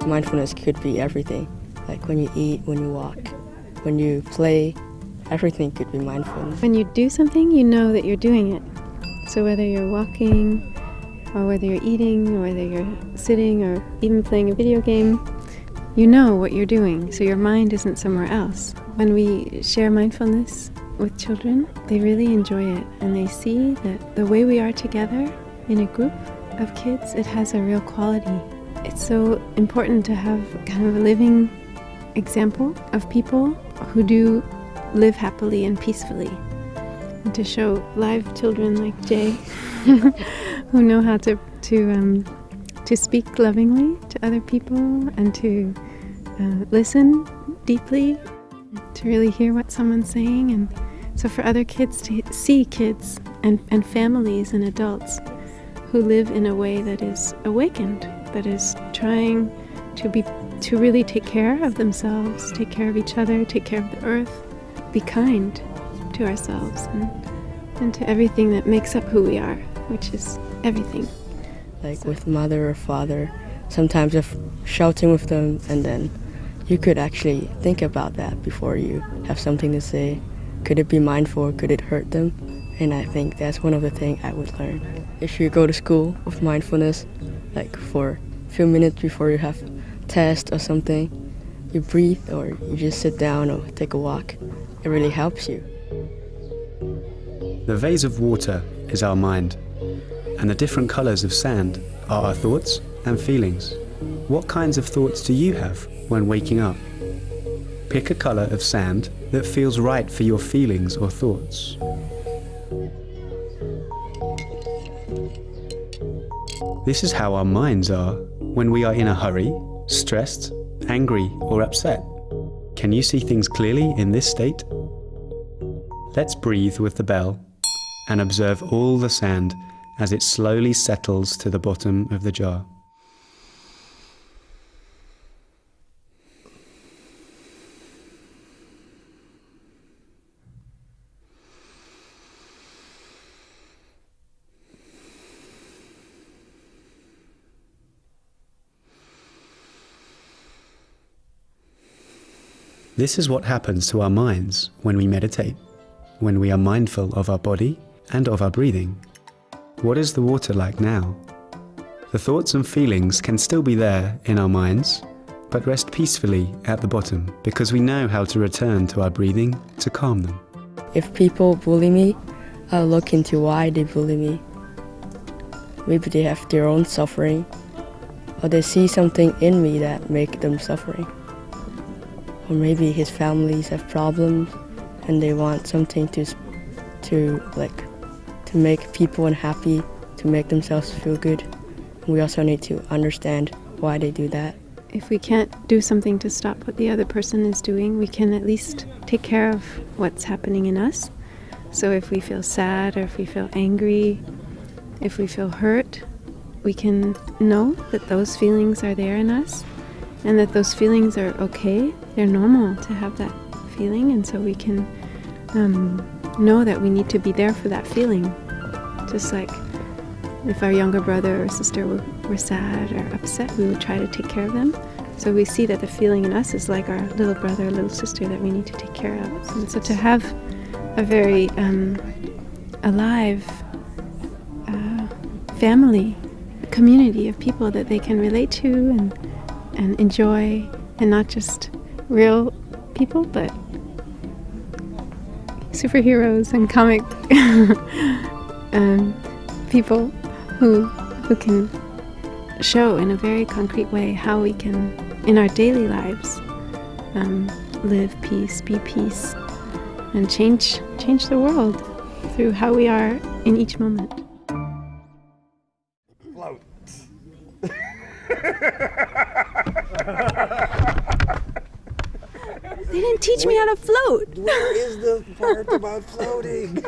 mindfulness could be everything. Like when you eat, when you walk, when you play, everything could be mindfulness. When you do something, you know that you're doing it. So whether you're walking, or whether you're eating, or whether you're sitting, or even playing a video game, you know what you're doing, so your mind isn't somewhere else. When we share mindfulness with children, they really enjoy it, and they see that the way we are together in a group of kids, it has a real quality. It's so important to have kind of a living example of people who do live happily and peacefully, and to show live children like Jay who know how to speak lovingly to other people and to listen deeply, to really hear what someone's saying. And so for other kids to see kids and families and adults who live in a way that is awakened, that is trying to really take care of themselves, take care of each other, take care of the earth, be kind to ourselves and to everything that makes up who we are, which is everything. Like with mother or father, sometimes if shouting with them, and then you could actually think about that before you have something to say. Could it be mindful? Could it hurt them? And I think that's one of the things I would learn. If you go to school with mindfulness, like for a few minutes before you have test or something, you breathe or you just sit down or take a walk. It really helps you. The vase of water is our mind, and the different colours of sand are our thoughts and feelings. What kinds of thoughts do you have when waking up? Pick a colour of sand that feels right for your feelings or thoughts. This is how our minds are when we are in a hurry, stressed, angry, or upset. Can you see things clearly in this state? Let's breathe with the bell and observe all the sand as it slowly settles to the bottom of the jar. This is what happens to our minds when we meditate, when we are mindful of our body and of our breathing. What is the water like now? The thoughts and feelings can still be there in our minds, but rest peacefully at the bottom because we know how to return to our breathing to calm them. If people bully me, I'll look into why they bully me. Maybe they have their own suffering, or they see something in me that make them suffering. Or maybe his families have problems and they want something to make people unhappy, to make themselves feel good. We also need to understand why they do that. If we can't do something to stop what the other person is doing, we can at least take care of what's happening in us. So if we feel sad, or if we feel angry, if we feel hurt, we can know that those feelings are there in us and that those feelings are okay. They're normal to have that feeling, and so we can know that we need to be there for that feeling. Just like if our younger brother or sister were sad or upset, we would try to take care of them. So we see that the feeling in us is like our little brother or little sister that we need to take care of. And so to have a very alive family, community of people that they can relate to and enjoy, and not just real people, but superheroes and comic people who can show in a very concrete way how we can, in our daily lives, live peace, be peace, and change the world through how we are in each moment. Float. They didn't teach me how to float. Where is the part about floating?